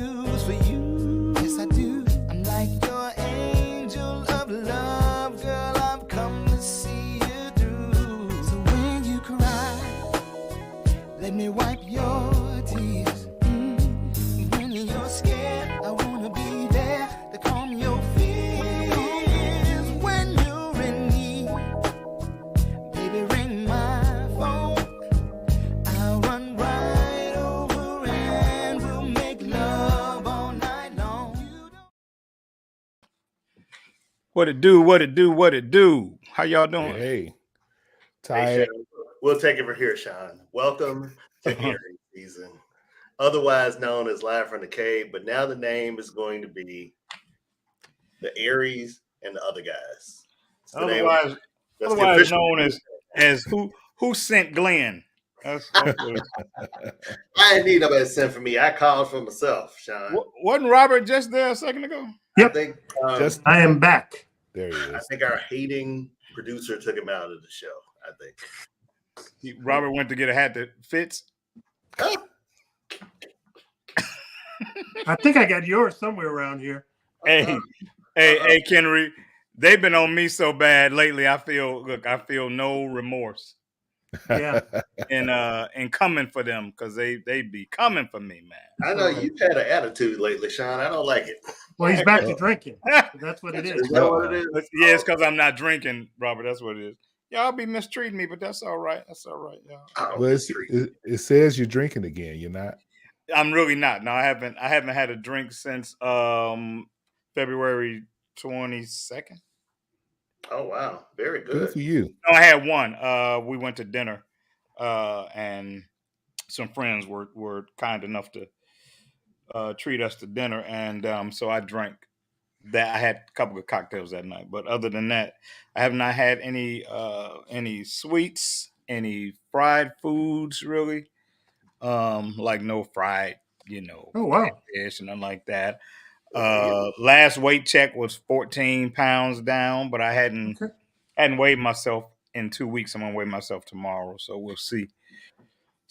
news for you. Yes, I do. I'm like your angel of love, girl. I've come to see you through. So when you cry, let me wipe your tears. When you're scared, I wanna be there to calm your fears. When you're in need, baby, ring my phone. I'll run right over and we'll make love all night long. What it do? What it do? What it do? How y'all doing? Hey, Hey, Sean, we'll take it from here, Sean. Welcome to Aries season, otherwise known as Live from the Cave, but now the name is going to be the Aries and the Other Guys. Otherwise known as who sent Glenn? That's I didn't need nobody to send for me. I called for myself, Sean. Wasn't Robert just there a second ago? Yep. I think I am back. there he is. I think our hating producer took him out of the show. I think Robert went to get a hat that fits. I think I got yours somewhere around here. Hey, Kenery, they've been on me so bad lately. I feel no remorse. Yeah. and coming for them because they be coming for me, man. I know you've had an attitude lately, Sean. I don't like it. Well, he's back to drinking. That's what it is. Is that what it is? Yeah, it's because I'm not drinking, Robert. That's what it is. Y'all be mistreating me, but that's all right. That's all right, y'all. Well, it says you're drinking again. You're not. I'm really not. No, I haven't had a drink since February 22nd. Oh wow, very good. Good for you. No, I had one. We went to dinner, and some friends were kind enough to treat us to dinner, and so I drank that. I had a couple of cocktails that night, but other than that, I have not had any sweets, any fried foods, really. Like no fried, Oh wow, fish and nothing like that. Last weight check was 14 pounds down, but I hadn't weighed myself in 2 weeks. I'm gonna weigh myself tomorrow, so we'll see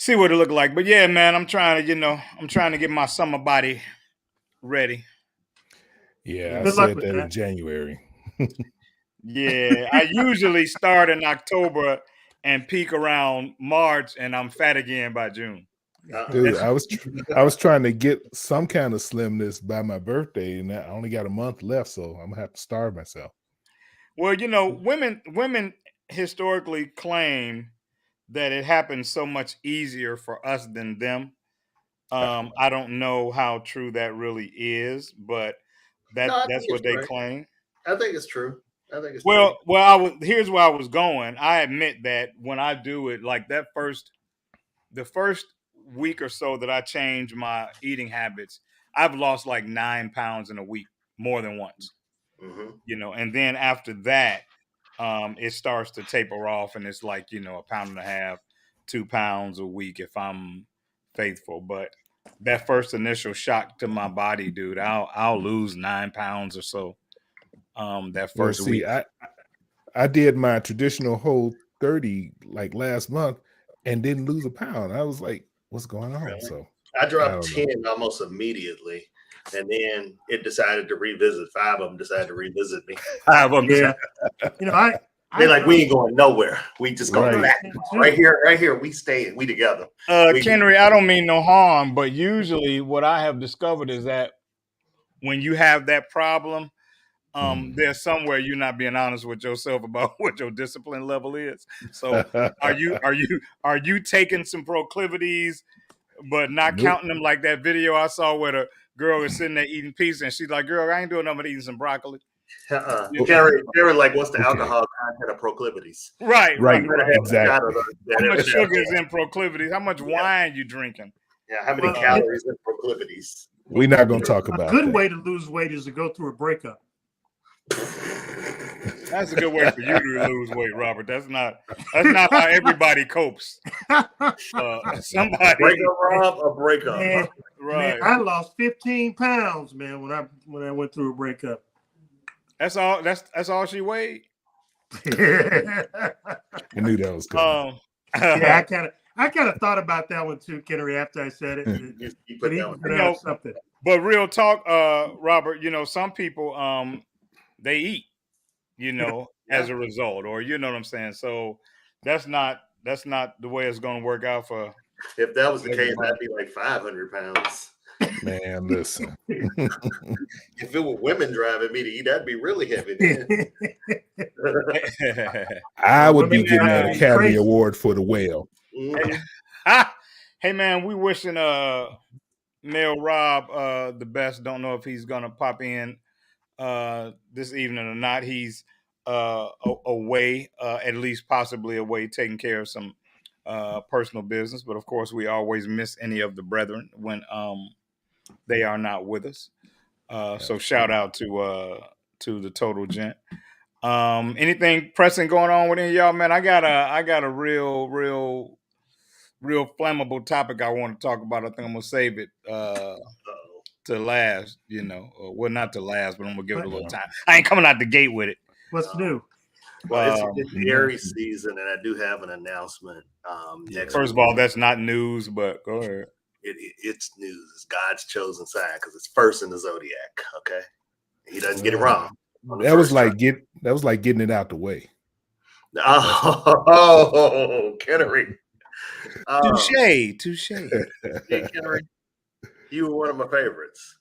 what it look like. But yeah, man, I'm trying to get my summer body ready. Yeah, Good I luck said with that that. in January. Yeah, I usually start in October and peak around March, and I'm fat again by June. Dude, I was trying to get some kind of slimness by my birthday, and I only got a month left, so I'm gonna have to starve myself. Well, women historically claim that it happens so much easier for us than them. I don't know how true that really is, but that's what they claim. I think it's true. Well, here's where I was going. I admit that when I do it, like the first week or so that I changed my eating habits, I've lost like 9 pounds in a week, more than once. Mm-hmm. And then after that, it starts to taper off, and it's like, 1.5 pounds, 2 pounds a week if I'm faithful. But that first initial shock to my body, dude, I'll lose 9 pounds or so. That first week. I did my traditional Whole30 like last month and didn't lose a pound. I was like, what's going on? Really? So I dropped 10 almost immediately, and then it decided to revisit. 5 of them decided to revisit me. 5 of them. Yeah. They're like, we ain't going nowhere. We just going back. Right here. We stay. We together. Kenery, I don't mean no harm, but usually what I have discovered is that when you have that problem, there's somewhere you're not being honest with yourself about what your discipline level is. So are you taking some proclivities but not counting them, like that video I saw where the girl is sitting there eating pizza and she's like, girl, I ain't doing nothing but eating some broccoli. Carry like, what's the alcohol content of proclivities? Right. Exactly. How much sugar is in proclivities? How much wine you drinking? Yeah, how many calories in proclivities? We're not going to talk about a good way to lose weight is to go through a breakup. That's a good way for you to lose weight, Robert. That's not how everybody copes. Somebody break up. Man, right. Man, I lost 15 pounds, man, when I went through a breakup. That's all. That's all she weighed. I knew that was coming. Yeah, I kind of thought about that one too, Kenery. After I said it, you put that one. Something. But real talk, Robert, some people they eat, as a result, or you know what I'm saying. So that's not the way it's going to work out for. If that was the case, everybody. that'd be like 500 pounds. Man, listen. If it were women driving me to eat, that'd be really heavy. Then. I would be Women getting gotta an be Academy crazy. Award for the whale. Mhm. Hey man, we wishing Mel Rob the best. Don't know if he's gonna pop in this evening or not. He's away, at least possibly away, taking care of some personal business. But of course, we always miss any of the brethren when they are not with us. So shout out to the total gent. Anything pressing going on with any of y'all, man? I got a real flammable topic I want to talk about. I think I'm gonna save it to last, well, not to last, but I'm gonna give it a little time. I ain't coming out the gate with it. What's new? Well, it's Aries season, and I do have an announcement next First of all, that's not news, but go ahead. It's news. It's God's chosen sign because it's first in the zodiac. Okay, he doesn't get it wrong. That was like getting it out the way. Oh, Kenery. Touche. Hey, Kenery, you were one of my favorites.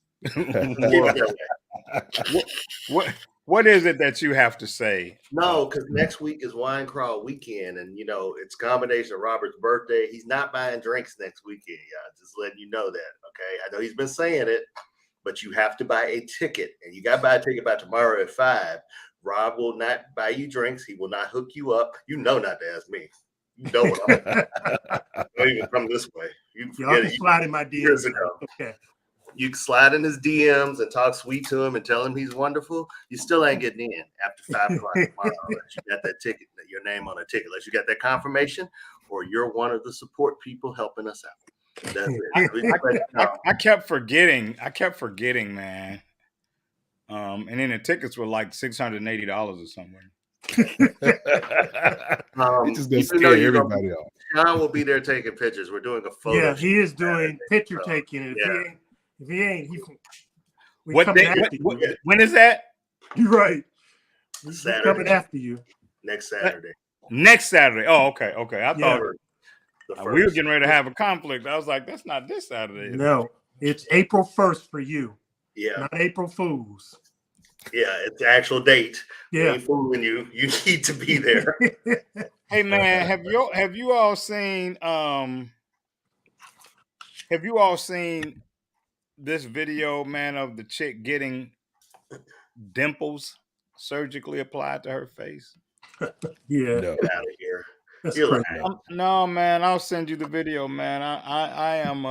What is it that you have to say? No, because next week is Wine Crawl weekend, and it's a combination of Robert's birthday. He's not buying drinks next weekend, y'all. Just letting you know that. Okay, I know he's been saying it, but you have to buy a ticket, and you got to buy a ticket by tomorrow at 5. Rob will not buy you drinks. He will not hook you up. You know not to ask me. You know what don't even come this way. Y'all can slide in my DMs. Okay. You can slide in his DMs and talk sweet to him and tell him he's wonderful. You still ain't getting in after 5 o'clock tomorrow unless you got that ticket, your name on a ticket, unless you got that confirmation, or you're one of the support people helping us out. That's it. I kept forgetting, man. And then the tickets were like $680 or something. It's just gonna scare everybody off. Sean will be there taking pictures. We're doing a photo. Yeah, he is doing picture taking. And if he ain't, when is that? You're right. He's Saturday. coming after you. Next Saturday. Oh, okay. I thought we were getting ready to have a conflict. I was like, that's not this Saturday. No, it's April 1st for you. Yeah. Not April Fools. Yeah, it's the actual date. Yeah. Ain't fooling you. You need to be there. Hey man, have you all seen this video, man, of the chick getting dimples surgically applied to her face? Yeah. No. Get out of here. That's crazy. No, man, I'll send you the video, man. I am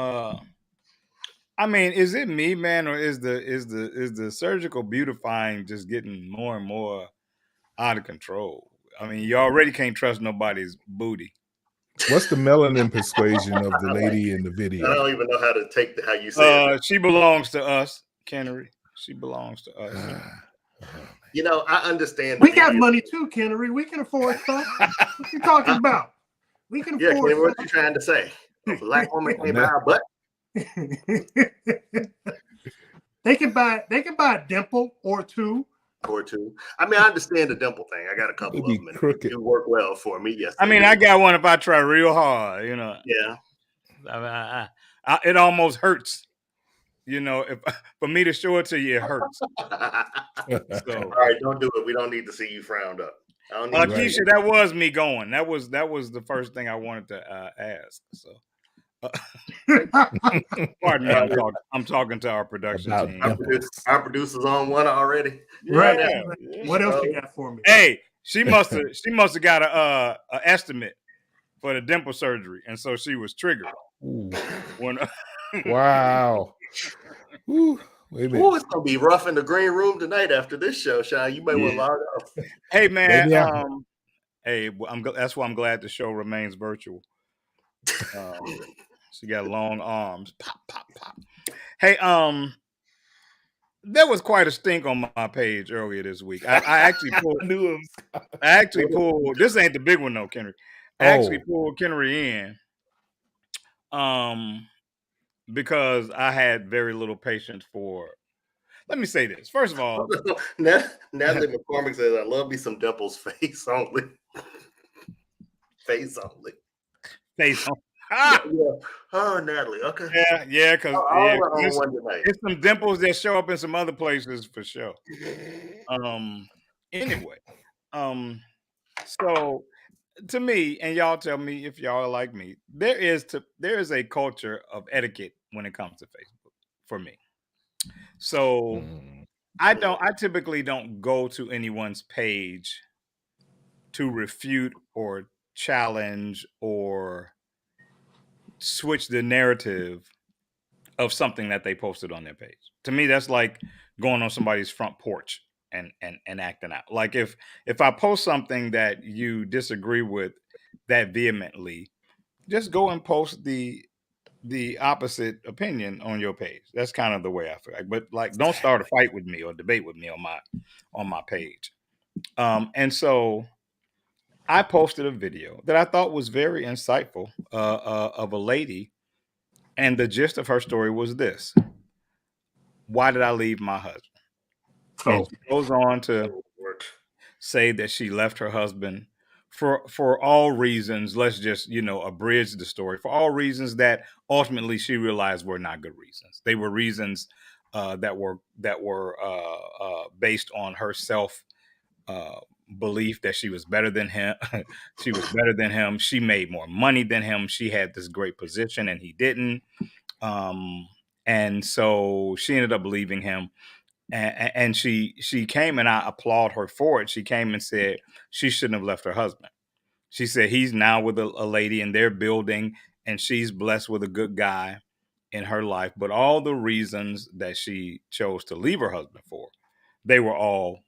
I mean, is it me, man, or is the surgical beautifying just getting more and more out of control? I mean, you already can't trust nobody's booty. What's the melanin persuasion of the lady in the video? I don't even know how to take how you say it. She belongs to us, Kenery. She belongs to us. I understand. We got money too, Kenery. We can afford stuff. What you talking about? We can afford. What you trying to say? A black woman can't buy a butt. They can buy a dimple or two. I mean, I understand the dimple thing. I got a couple of them. And it work well for me. Yes. I mean, I got one if I try real hard. Yeah. It almost hurts. If for me to show it to you, it hurts. So, all right, don't do it. We don't need to see you frowned up. Keisha, that was me going. That was the first thing I wanted to ask. So. Pardon me, I'm talking to our production team. Our producer's on one already. Right. What else you got for me? Hey, she must have got a estimate for the dimple surgery, and so she was triggered. Wow. Ooh, it's gonna be rough in the green room tonight after this show, Sean. You may want to log off. Hey man, that's why I'm glad the show remains virtual. She got long arms. Pop, pop, pop. Hey, there was quite a stink on my page earlier this week. I actually pulled. This ain't the big one though, Kenery. I actually pulled Kenery in. because I had very little patience for. Let me say this. First of all, Natalie McCormick says, "I love me some Dimples face only." Face only. face on. Yeah. Oh, Natalie. Okay. Yeah, because All on one tonight. there's some dimples that show up in some other places for sure. Anyway, so to me, and y'all tell me if y'all are like me, there is a culture of etiquette when it comes to Facebook for me. So Mm. I typically don't go to anyone's page to refute or challenge or switch the narrative of something that they posted on their page. To me, that's like going on somebody's front porch and acting out. Like if I post something that you disagree with that vehemently, just go and post the opposite opinion on your page. That's kind of the way I feel like. But like, don't start a fight with me or debate with me on my page. And so I posted a video that I thought was very insightful of a lady, and the gist of her story was this: why did I leave my husband? And So she goes on to say that she left her husband for all reasons. Let's just abridge the story. For all reasons that ultimately she realized were not good reasons. They were reasons that were based on her self uh, belief that she was better than him. She was better than him. She made more money than him. She had this great position and he didn't. Um, and so she ended up leaving him. And she came, and I applaud her for it. She came and said she shouldn't have left her husband. She said he's now with a lady and they're building, and she's blessed with a good guy in her life. But all the reasons that she chose to leave her husband for, they were all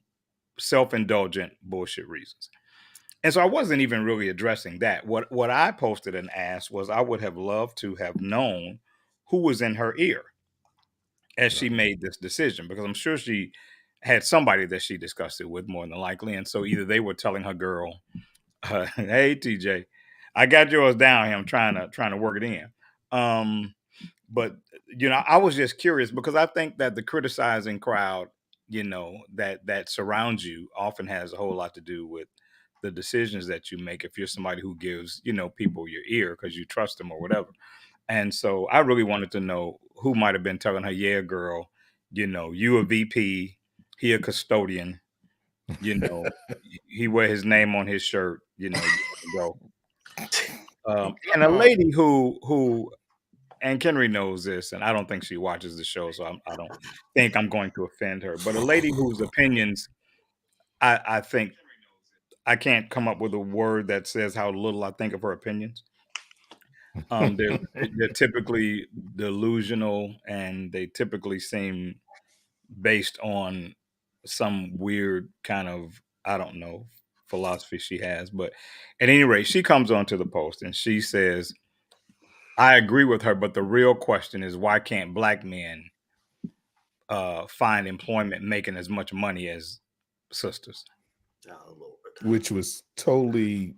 self-indulgent bullshit reasons. And so I wasn't even really addressing that. What I posted and asked was, I would have loved to have known who was in her ear as she made this decision, because I'm sure she had somebody that she discussed it with, more than likely. And so either they were telling her girl, "Hey TJ, I got yours down here. I'm trying to work it in." But I was just curious, because I think that the criticizing crowd, that surrounds you, often has a whole lot to do with the decisions that you make. If you're somebody who gives people your ear because you trust them or whatever. And so I really wanted to know who might have been telling her, "Yeah, girl, you a VP, he a custodian, he wear his name on his shirt, you go." And a lady who and Kenery knows this, and I don't think she watches the show, so I don't think I'm going to offend her. But a lady whose opinions, I think, I can't come up with a word that says how little I think of her opinions. They're typically delusional, and they typically seem based on some weird kind of, I don't know, philosophy she has. But at any rate, she comes onto the post and she says, "I agree with her, but the real question is, why can't black men find employment making as much money as sisters?" Oh, Lord. Which was totally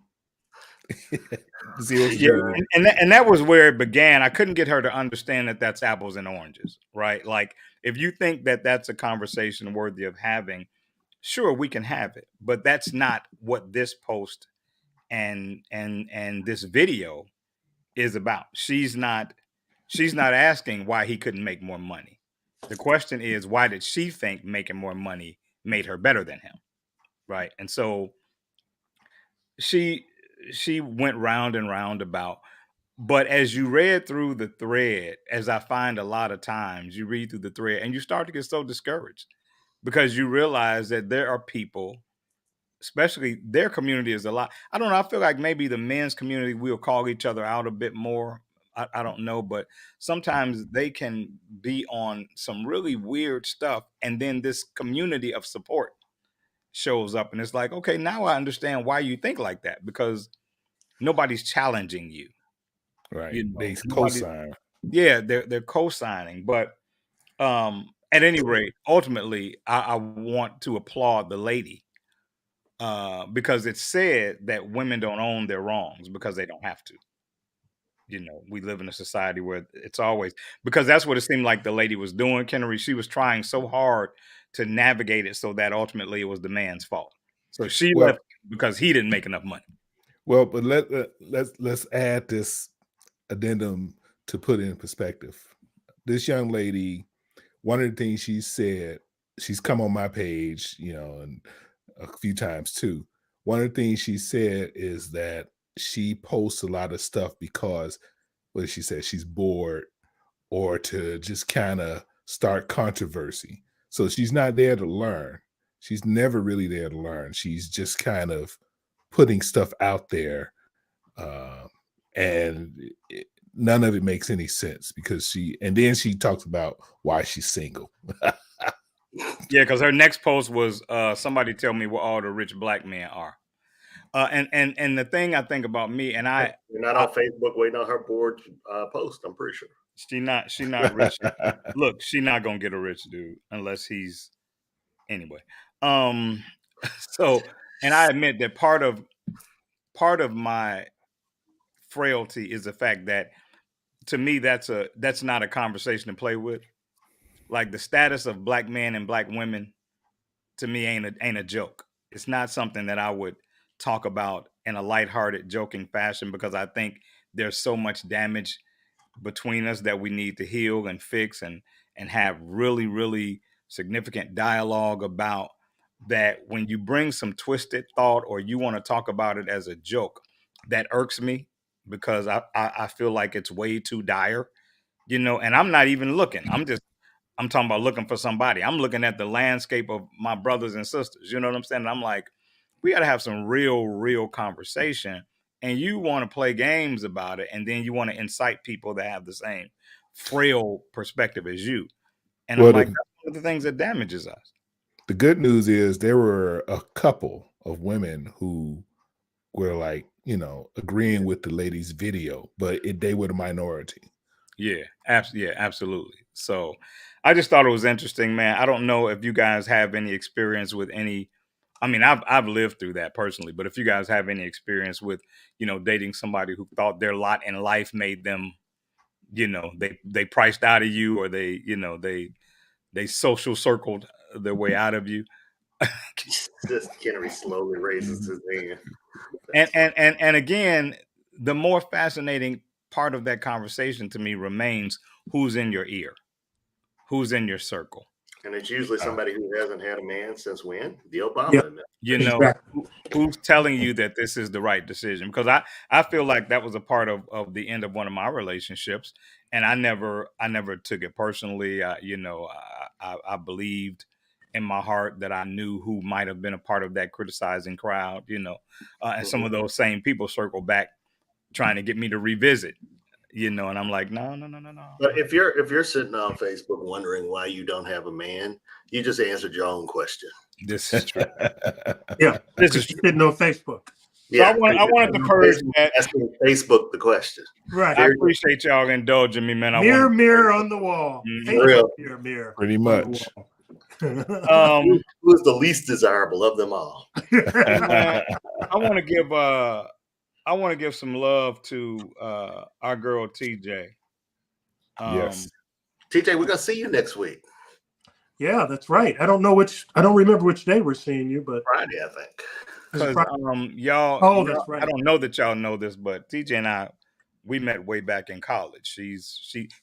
zero. Yeah, and that was where it began. I couldn't get her to understand that that's apples and oranges, right? Like, if you think that that's a conversation worthy of having, sure, we can have it, but that's not what this post and this video is about. She's not asking why he couldn't make more money. The question is, why did she think making more money made her better than him, right? And so she went round and round about. But as you read through the thread, as I find a lot of times, you read through the thread and you start to get so discouraged, because you realize that there are people, especially their community is a lot. I don't know. I feel like maybe the men's community will call each other out a bit more. I don't know, but sometimes they can be on some really weird stuff. And then this community of support shows up. And it's like, okay, now I understand why you think like that, because nobody's challenging you. Right. They Nobody, co-sign. yeah, they're co-signing. But at any rate, ultimately, I want to applaud the lady, because it said that women don't own their wrongs because they don't have to. we live in a society where it's always, because that's what it seemed like the lady was doing, Kenery. She was trying so hard to navigate it so that ultimately it was the man's fault. So she left because he didn't make enough money. Well, but let's add this addendum to put it in perspective. This young lady, one of the things she said, she's come on my page, and a few times too. One of the things she said is that she posts a lot of stuff because, what did she say? She's bored, or to just kind of start controversy. So she's not there to learn. She's never really there to learn. She's just kind of putting stuff out there, and none of it makes any sense because then she talks about why she's single. Yeah, because her next post was somebody tell me where all the rich black men are. And the thing I think about me, and you're not on Facebook waiting on her board post, I'm pretty sure. She not rich. Look, she not gonna get a rich dude unless he's anyway. So, and I admit that part of my frailty is the fact that, to me, that's not a conversation to play with. Like, the status of black men and black women, to me, ain't a joke. It's not something that I would talk about in a lighthearted, joking fashion, because I think there's so much damage between us that we need to heal and fix and have really, really significant dialogue about that. When you bring some twisted thought or you want to talk about it as a joke, that irks me, because I feel like it's way too dire, and I'm not even looking. I'm talking about looking for somebody. I'm looking at the landscape of my brothers and sisters. You know what I'm saying? And I'm like, we got to have some real conversation. And you want to play games about it, and then you want to incite people that have the same frail perspective as you. And I'm like, that's one of the things that damages us. The good news is there were a couple of women who were like, agreeing with the lady's video, but they were the minority. Yeah, absolutely. So I just thought it was interesting, man. I don't know if you guys have any experience with any. I mean, I've lived through that personally, but if you guys have any experience with, dating somebody who thought their lot in life made them, they priced out of you, or they social circled their way out of you. Just Kenery slowly raises his hand. And again, the more fascinating part of that conversation to me remains who's in your ear, who's in your circle. And it's usually somebody who hasn't had a man since when? The Obama. Who's telling you that this is the right decision? Because I feel like that was a part of the end of one of my relationships, and I never took it personally. I believed in my heart that I knew who might have been a part of that criticizing crowd, and some of those same people circle back trying to get me to revisit, and I'm like, no. But if you're sitting on Facebook wondering why you don't have a man, you just answered your own question. This is true. Yeah, this is true. Didn't know Facebook. So I wanted to purge that. Asking Facebook the question. Right. I appreciate y'all indulging me, man. Mirror on the wall. Mirror. Pretty much. Who is the least desirable of them all? I want to give some love to our girl TJ. Yes. TJ, we're gonna see you next week. Yeah, that's right. I don't remember which day we're seeing you, but Friday, I think. Because y'all, that's right. I don't know that y'all know this, but TJ and I, we met way back in college.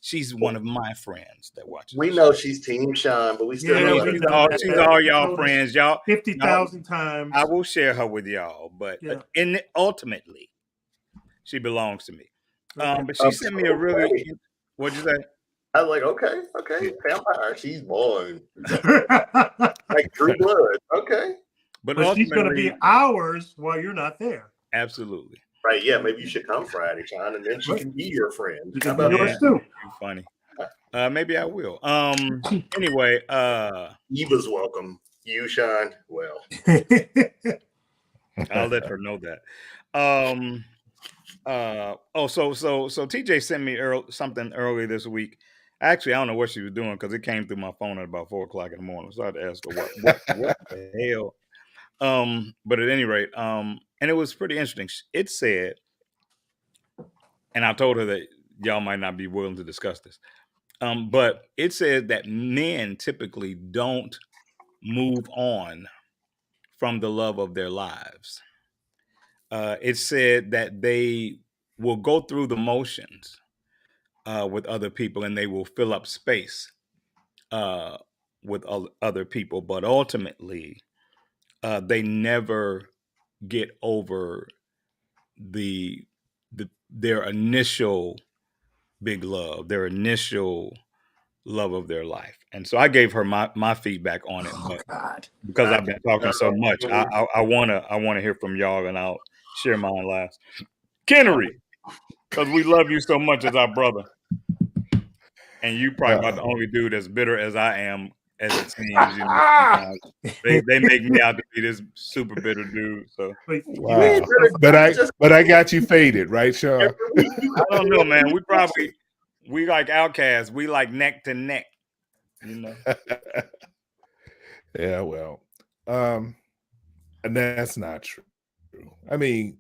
She's one of my friends that watches. We know she's Team Sean, but we still know she's all y'all friends. Y'all 50,000 times. I will share her with y'all, but ultimately, she belongs to me. But she sent me a really. What'd you say? I was like, okay, vampire. She's born like True Blood. Okay, but she's going to be ours while you're not there. Absolutely. Right? Yeah, maybe you should come Friday, Sean, and then she can be your friend. How about yours too? Funny. Maybe I will. Anyway, Eva's welcome. You, Sean. Well, I'll let her know that. So TJ sent me something early this week. Actually, I don't know what she was doing because it came through my phone at about 4:00 in the morning. So I had to ask her what the hell. But at any rate, and it was pretty interesting. It said, and I told her that y'all might not be willing to discuss this. But it said that men typically don't move on from the love of their lives. It said that they will go through the motions with other people, and they will fill up space uh, with other people, but ultimately, they never get over the their initial big love, their initial love of their life. And so I gave her my feedback on it, Oh but God. because I've been talking so much, I wanna hear from y'all, and I'll share mine last. Kenery, because we love you so much as our brother, and you probably about the only dude as bitter as I am, as it seems. You know, sometimes they make me out to be this super bitter dude. So Wait, Wow. But I got you faded, right, Sean? I don't know, man. We like outcasts. We like neck to neck. You know. Yeah, well, and that's not true. I mean,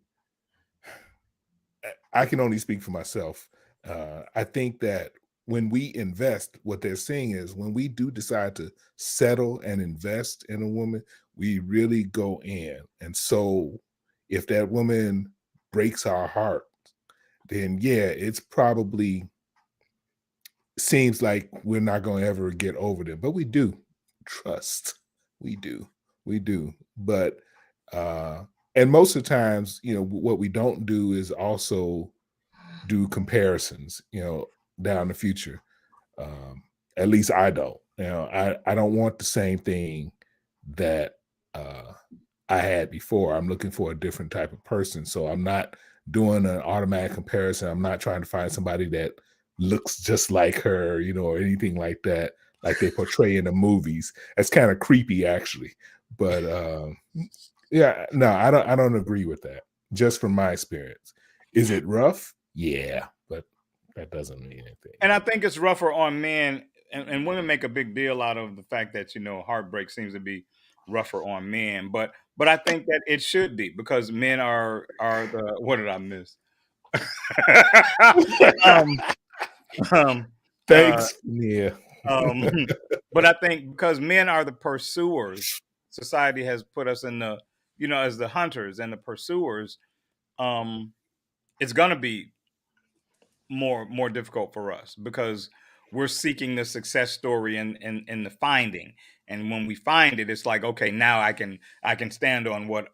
I can only speak for myself. I think that when we invest, what they're saying is when we do decide to settle and invest in a woman, we really go in. And so if that woman breaks our heart, then yeah, it's probably seems like we're not going to ever get over them, but we do. Trust. We do. But and most of the times, you know, what we don't do is also do comparisons, you know, down the future. At least I don't. You know, I don't want the same thing that I had before. I'm looking for a different type of person. So I'm not doing an automatic comparison. I'm not trying to find somebody that looks just like her, you know, or anything like that, like they portray in the movies. That's kind of creepy, actually. But yeah, no, I don't agree with that. Just from my experience, is it rough? Yeah, but that doesn't mean anything. And I think it's rougher on men, and women make a big deal out of the fact that, you know, heartbreak seems to be rougher on men. But I think that it should be, because men are the, what did I miss? um, um, uh, Thanks. Yeah. but I think because men are the pursuers, society has put us in the, you know, as the hunters and the pursuers. It's gonna be more difficult for us because we're seeking the success story in the finding. And when we find it, it's like, okay, now I can stand on what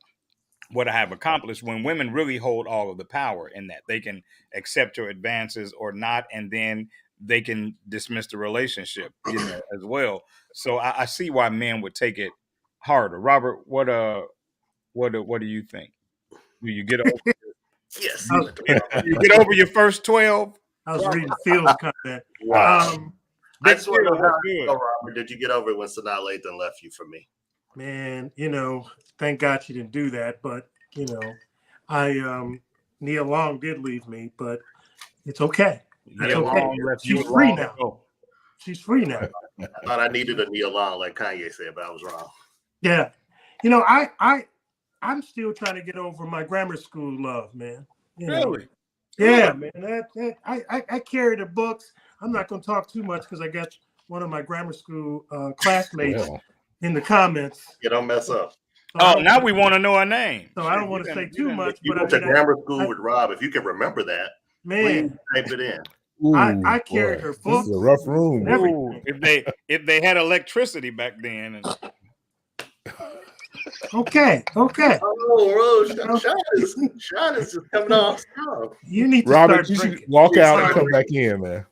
I have accomplished. When women really hold all of the power in that, they can accept your advances or not, and then they can dismiss the relationship, you know, as well. So I see why men would take it harder. Robert, what do you think? Do you get over Yes. I was, you get over your first 12? I was reading Phil's comment. Wow. I Big just want to know Phil, how what's good? Robert, did you get over it when Sanaa Lathan left you for me? Man, you know, thank God she didn't do that. But you know, Nia Long did leave me, but it's okay. It's Nia okay. Long left She's you free long now. ago. She's free now. I thought I needed a Nia Long, like Kanye said, but I was wrong. Yeah. You know, I'm still trying to get over my grammar school love, man. You know. Really? Yeah, man. I carry the books. I'm not going to talk too much because I got one of my grammar school classmates in the comments. You don't mess up. So now we want to know her name. So I don't want to say too much. You but went to grammar school with Rob. If you can remember that, please man, type it in. I carried her books. This is a rough room. Ooh, if they had electricity back then. Okay. Oh, Sean is just coming off strong. You need to Robert, start you drinking. should walk out and come back in, man.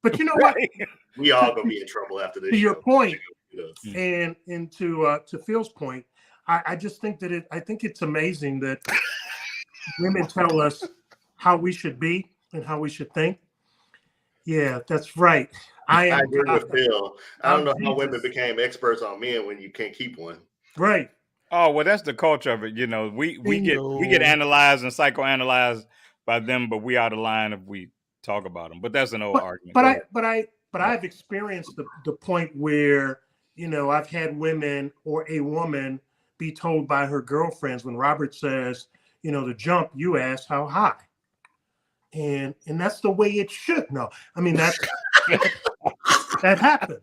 But you know what? We all gonna be in trouble after this. To your point, Yes. and to Phil's point, I just think that I think it's amazing that women tell us how we should be and how we should think. Yeah, that's right. I agree with Phil. I don't know how Jesus. women became experts on men when you can't keep one. Right. Oh, well, that's the culture of it. You know, we get analyzed and psychoanalyzed by them, but we out of line if we talk about them. But that's an old argument. But I've experienced the point where, you know, I've had women or a woman be told by her girlfriends when Robert says, you know, the jump, you asked how high. and that's the way it should. No, I mean that happens.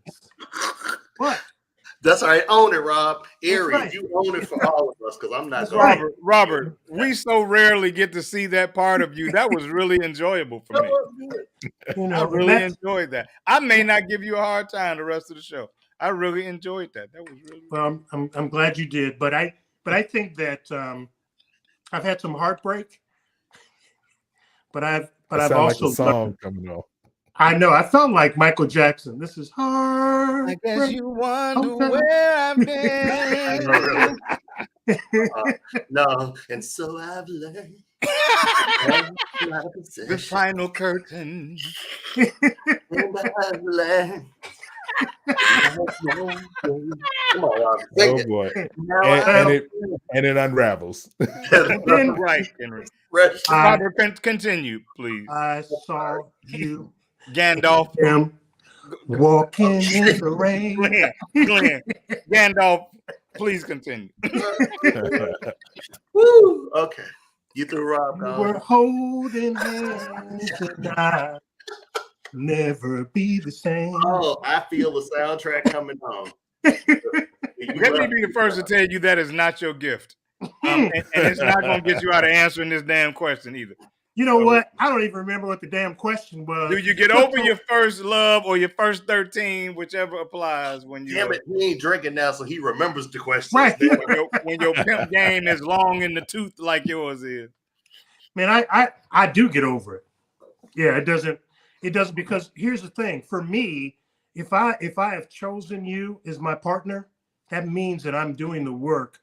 What? That's all right. Own it, Rob. Eerie, right. you own it for all of us because I'm not That's going right. Robert, we so rarely get to see that part of you. That was really enjoyable for me. You I know, really enjoyed that. I may not give you a hard time the rest of the show. I really enjoyed that. That was really well. I'm glad you did, but I think that I've had some heartbreak, but I've sounds also like a song coming on. I know. I felt like Michael Jackson. This is hard. I guess you wonder where I've been. No, and so I've learned. The final curtain. And I've learned. Come on, Rob. Oh boy. And it unravels. Right, Kenery. Robert, continue, please. I saw you, Gandalf. him walking in the rain. Glenn, Gandalf, please continue. Woo! Okay. You threw Rob down. We're holding hands and I never be the same. Oh, I feel the soundtrack coming on. Let me be the first to tell you that is not your gift. And it's not going to get you out of answering this damn question either. You know what? I don't even remember what the damn question was. Do you get over your first love or your first 13, whichever applies when you... Damn it, he ain't drinking now, so he remembers the question. Right. when your pimp game is long in the tooth like yours is. Man, I do get over it. Yeah, it doesn't because here's the thing. For me, if I have chosen you as my partner, that means that I'm doing the work,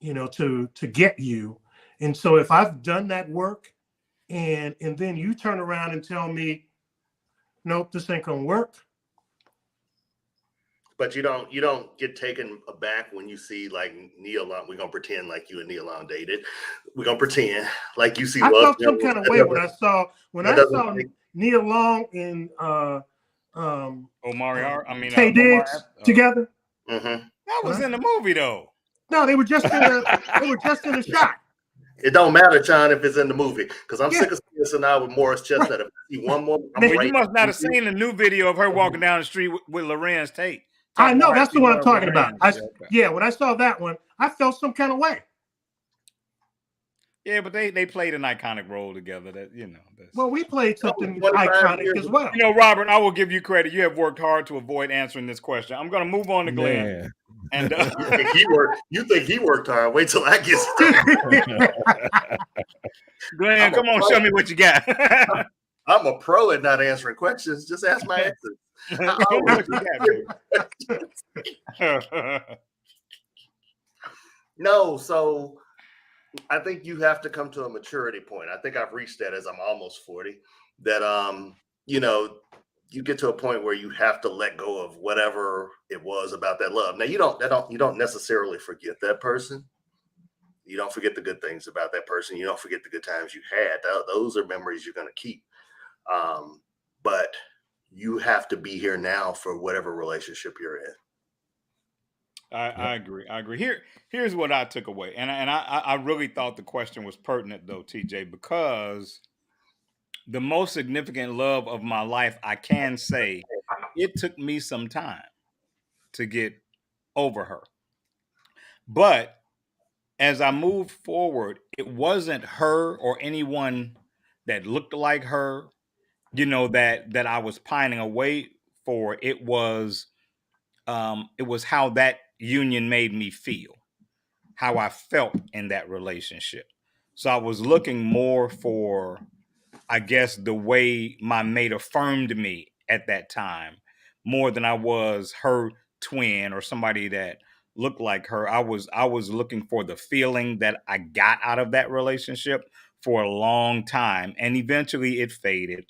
you know, to get you. And so if I've done that work and then you turn around and tell me, nope, this ain't gonna work. But you don't get taken aback when you see like Nia Long. We're gonna pretend like you and Nia Long dated. We're gonna pretend like you see. I felt some kind of way when I saw Nia Long and Tay Diggs together. Mm-hmm. That was in the movie though. No, they were just in a shot. It don't matter, John, if it's in the movie, because I'm sick of seeing this now with Morris Chestnut. If I see one more, you must not have seen the new video of her walking down the street with Lorenz Tate. I know, that's the one I'm talking about. Yeah, when I saw that one, I felt some kind of way. Yeah, but they played an iconic role together. That well, we played something iconic as well. You know, Robert, I will give you credit. You have worked hard to avoid answering this question. I'm going to move on to Glenn. Man. And you think he worked hard? Wait till I get started. Glenn, come on, show me what you got. I'm a pro at not answering questions. Just ask my answers. No, so I think you have to come to a maturity point. I think I've reached that as I'm almost 40. That you get to a point where you have to let go of whatever it was about that love. Now you don't necessarily forget that person. You don't forget the good things about that person. You don't forget the good times you had. Those are memories you're going to keep. But you have to be here now for whatever relationship you're in. I agree. Here's what I took away. And I really thought the question was pertinent though, TJ, because the most significant love of my life, I can say, it took me some time to get over her. But as I moved forward, it wasn't her or anyone that looked like her, that I was pining away for. It was how that union made me feel, how I felt in that relationship. So I was looking more for, I guess, the way my mate affirmed me at that time, more than I was her twin or somebody that looked like her. I was looking for the feeling that I got out of that relationship for a long time, and eventually it faded.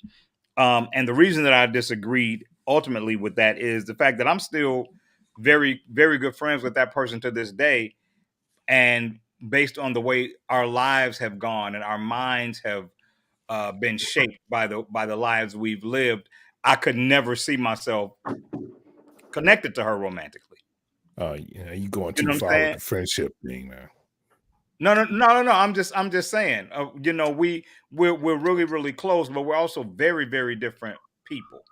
And the reason that I disagreed ultimately with that is the fact that I'm still very, very good friends with that person to this day. And based on the way our lives have gone and our minds have been shaped by the lives we've lived, I could never see myself connected to her romantically. Yeah, you going too far with the friendship thing, man. No. I'm just saying. You know, we're really really close, but we're also very very different people.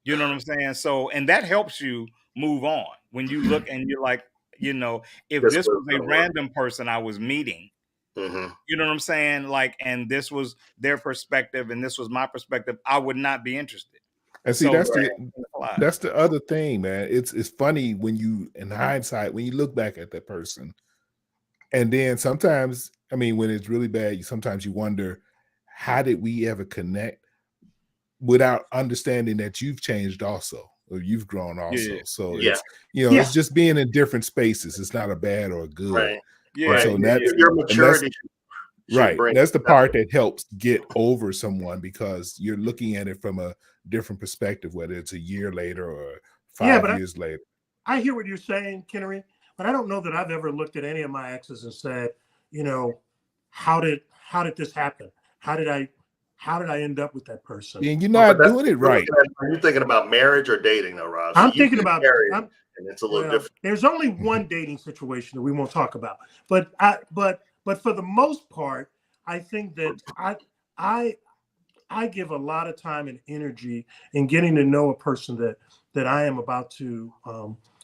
You know what I'm saying? So, and that helps you move on when you look and you're like, you know, if This this was was a gonna work. random person I was meeting, Mm-hmm. you know what I'm saying? Like, and this was their perspective and this was my perspective, I would not be interested. And see, So that's the other thing, man. It's funny when you, in hindsight, when you look back at that person, and then sometimes, I mean, when it's really bad, sometimes you wonder, how did we ever connect without understanding that you've changed also, or you've grown also. Yeah. So Yeah. it's, you know, it's just being in different spaces. It's not a bad or a good. Right. Yeah. And Right. so that's Your and that's maturity should right. bring That's the part that helps get over someone, because you're looking at it from a different perspective, whether it's a year later or Yeah, 5 but years later. I hear what you're saying, Kenery, but I don't know that I've ever looked at any of my exes and said, you know, how did this happen? How did I end up with that person? And you're But not doing it right. Are you thinking about marriage or dating, though, Rob? I'm So you thinking get about married, and it's a little different. There's only one dating situation that we won't talk about, but for the most part, I think that I give a lot of time and energy in getting to know a person that I am about to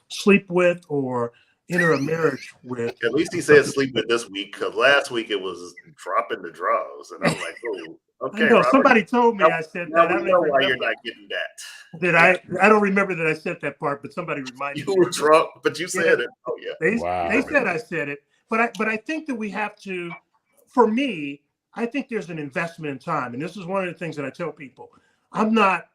sleep with or enter a marriage with. At least he said sleep with this week, because last week it was dropping the draws, and I'm like, oh, okay, I know Robert. somebody told me I said Now that. I we don't know even why you're remember not getting that. that. I don't remember that I said that part, but somebody reminded You me. were drunk, but you said Yeah. it. Oh yeah. They Wow. said I said it, but I think that we have to. For me, I think there's an investment in time, and this is one of the things that I tell people. I'm not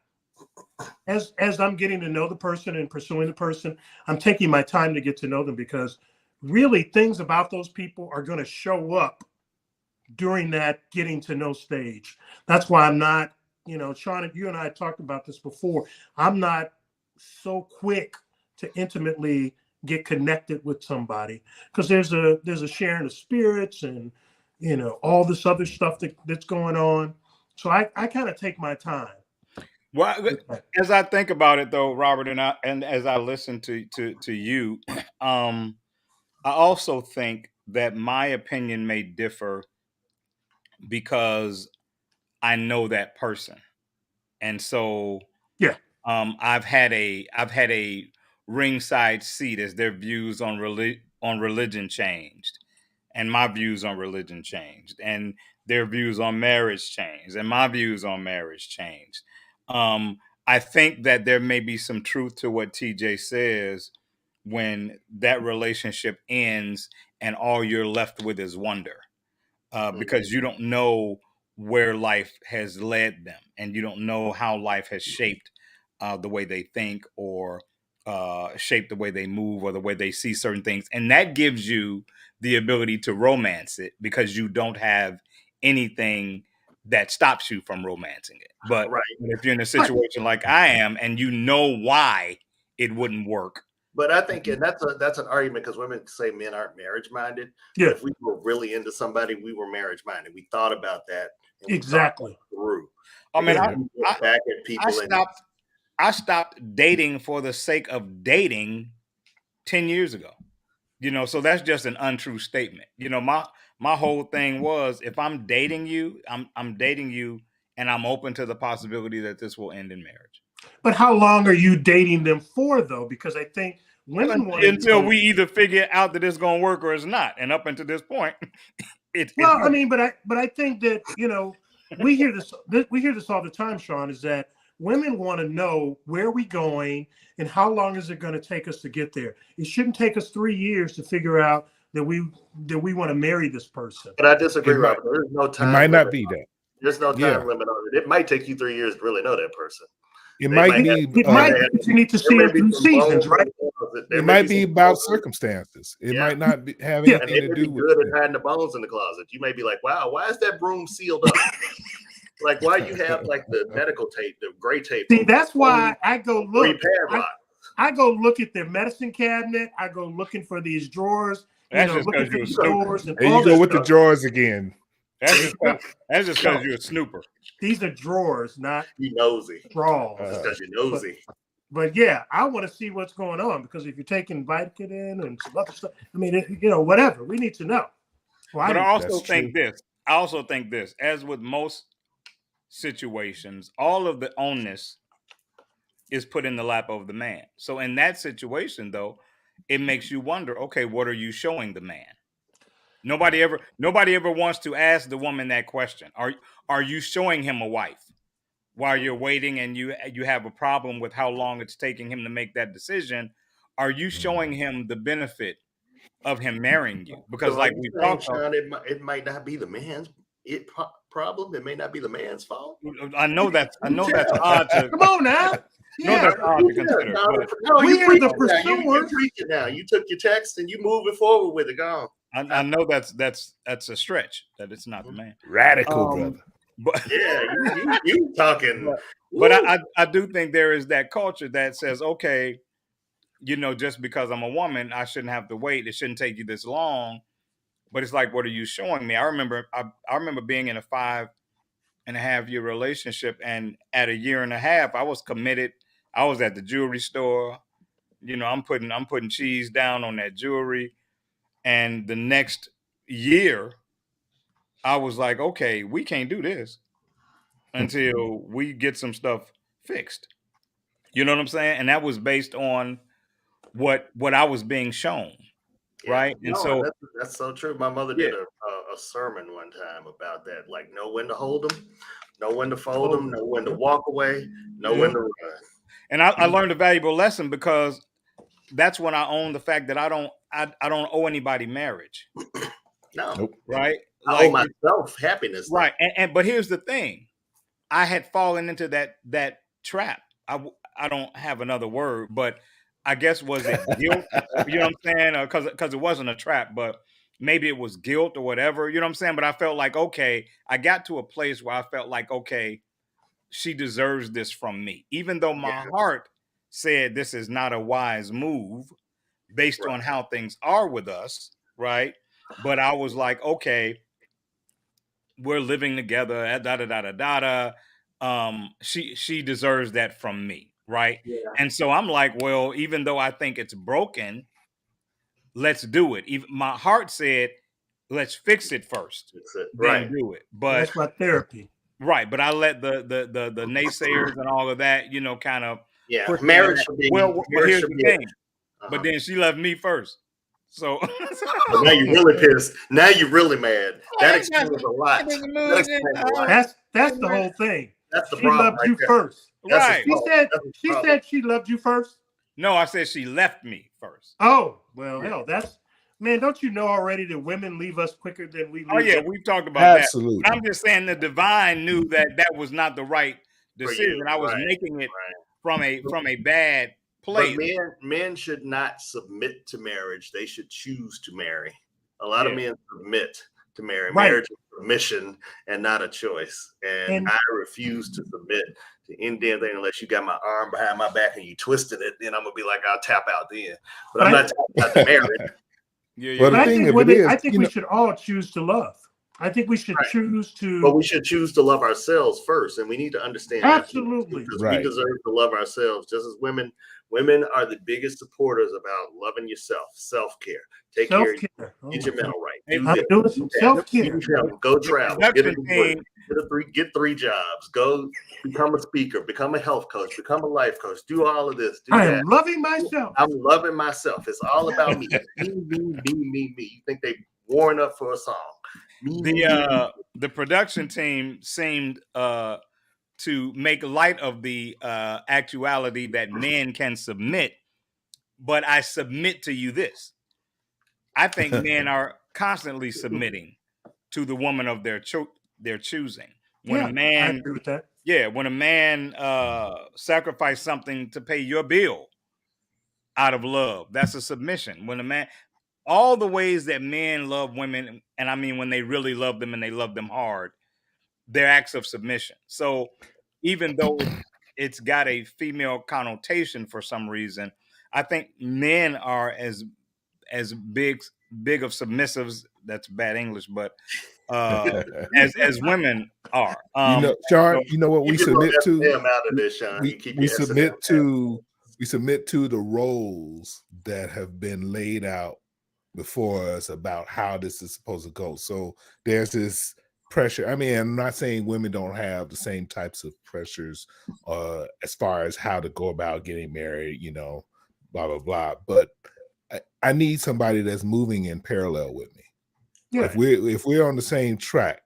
as I'm getting to know the person and pursuing the person, I'm taking my time to get to know them, because really things about those people are going to show up during that getting to know stage. That's why I'm not, you know, Sean, you and I talked about this before. I'm not so quick to intimately get connected with somebody, because there's a sharing of spirits and, you know, all this other stuff that's going on. So I kind of take my time. Well, as I think about it, though, Robert, and as I listen to you, I also think that my opinion may differ because I know that person, and so Yeah. I've had a ringside seat as their views on religion changed, and my views on religion changed, and their views on marriage changed, and my views on marriage changed. I think that there may be some truth to what TJ says when that relationship ends and all you're left with is wonder, because you don't know where life has led them, and you don't know how life has shaped the way they think, or shaped the way they move, or the way they see certain things. And that gives you the ability to romance it, because you don't have anything that stops you from romancing it. But Right. if you're in a situation like I am, and you know why it wouldn't work. But I think, and that's an argument, because women say men aren't marriage minded. Yeah. But if we were really into somebody, we were marriage minded. We thought about that. And Exactly. Through. I mean, Look back at people. I stopped dating for the sake of dating 10 years ago. You know, so that's just an untrue statement. You know, my whole thing was, if I'm dating you, I'm dating you, and I'm open to the possibility that this will end in marriage. But how long are you dating them for, though? Because I think women want until we either figure out that it's going to work or it's not. And up until this point, I mean, but I think that, you know, we hear this all the time, Sean, is that women want to know where we're going and how long is it going to take us to get there. It shouldn't take us 3 years to figure out that we want to marry this person. But I disagree, Robert. There's no time. It might not be that. There's no time limit on it. It might take you 3 years to really know that person. It might be. You need to see it through seasons, right? It might be about circumstances. It might not have anything to do with good at hiding the bones in the closet. You may be like, "Wow, why is that broom sealed up?" Like, why you have like the medical tape, the gray tape? See, that's why I go look. I go look at their medicine cabinet. I go looking for these drawers. That's just because you're a snooper. There you go with the drawers again. That's just because you're a snooper. These are drawers, not nosy. Drawers. Because you're nosy. But yeah, I want to see what's going on, because if you're taking Vicodin and some other stuff, I mean, you know, whatever, we need to know. But I also That's think this. I also think this. As with most situations, all of the onus is put in the lap of the man. So in that situation, though, it makes you wonder, okay, what are you showing the man? Nobody ever wants to ask the woman that question. Are you showing him a wife while you're waiting and you have a problem with how long it's taking him to make that decision? Are you showing him the benefit of him marrying you? Because So are like you we saying, talked about, Sean, it might not be the man's problem. It may not be the man's fault. I know that's tell. odd to Come on now. no, Yeah. that's odd to consider. No, But no, We you are the preaching now. You pursuers. preaching now. You took your text and you moving forward with it. Go on. I know that's a stretch that it's not the man. radical, Um, brother. But Yeah, you talking. but woo. I do think there is that culture that says, okay, just because I'm a woman, I shouldn't have to wait. It shouldn't take you this long. But it's like, what are you showing me? I remember being in a 5.5-year relationship, and at a year and a half, I was committed. I was at the jewelry store. I'm putting cheese down on that jewelry. And the next year, I was like, okay, we can't do this until we get some stuff fixed. You know what I'm saying? And that was based on what I was being shown, Yeah. right? And No, so that's so true. My mother yeah, did a sermon one time about that. Like, know when to hold them, know when to fold them, know when to walk away, know when to run. and I learned a valuable lesson because that's when I own the fact that I don't owe anybody marriage, No, Nope. right? I owe myself happiness. Right. And but here's the thing, I had fallen into that trap. I don't have another word, but I guess was it guilt? You know what I'm saying? Because it wasn't a trap, but maybe it was guilt or whatever. You know what I'm saying? But I felt like, okay, I got to a place where I felt like, okay, she deserves this from me, even though my heart said this is not a wise move based on how things are with us, right? But I was like, okay, we're living together, da da da da da da. She deserves that from me, right? Yeah. And so I'm like, well, even though I think it's broken, let's do it. Even my heart said, let's fix it first, then do it. But That's my therapy. right, but I let the naysayers and all of that, kind of push me marriage. but here's the thing. But then she left me first. So but now you're really pissed. Now you're really mad. That explains a lot. That's the whole thing. That's the she problem. Loved you first. Right. She said she loved you first. No, I said she left me first. Oh, well, hell, man, don't you know already that women leave us quicker than we leave? Oh, yeah, we've talked about Absolutely. that. But I'm just saying the divine knew that was not the right decision. I was making it from a bad place. But men should not submit to marriage. They should choose to marry. A lot of men submit to marry. Right. Marriage is permission and not a choice. And I refuse to submit to any damn thing unless you got my arm behind my back and you twisted it. Then I'm gonna be like, I'll tap out then. But I'm not tapping out the marriage. Well, the thing of it is, I think we should all choose to love. I think we should choose to. But we should choose to love ourselves first, and we need to understand absolutely because we deserve to love ourselves just as women. Women are the biggest supporters about loving yourself, self-care. Take care of you. Get your mental right. I'm doing some self-care. Go travel. Get 3 jobs. Go become a speaker. Become a health coach. Become a life coach. Do all of this. I am loving myself. I'm loving myself. It's all about me. Me. You think they worn up for a song? The production team seemed to make light of the actuality that men can submit, but I submit to you this. I think men are constantly submitting to the woman of their choosing. When a man, I agree with that. Yeah, when a man sacrifices something to pay your bill out of love, that's a submission. When a man, all the ways that men love women, and I mean when they really love them and they love them hard, they're acts of submission. So even though it's got a female connotation for some reason, I think men are as big of submissives. That's bad English, but as women are. Sean, you know what we submit to? Out of this, Sean. We submit to the roles that have been laid out before us about how this is supposed to go. So there's this pressure. I mean, I'm not saying women don't have the same types of pressures as far as how to go about getting married, you know, blah, blah, blah. But I need somebody that's moving in parallel with me. Yeah. If we're on the same track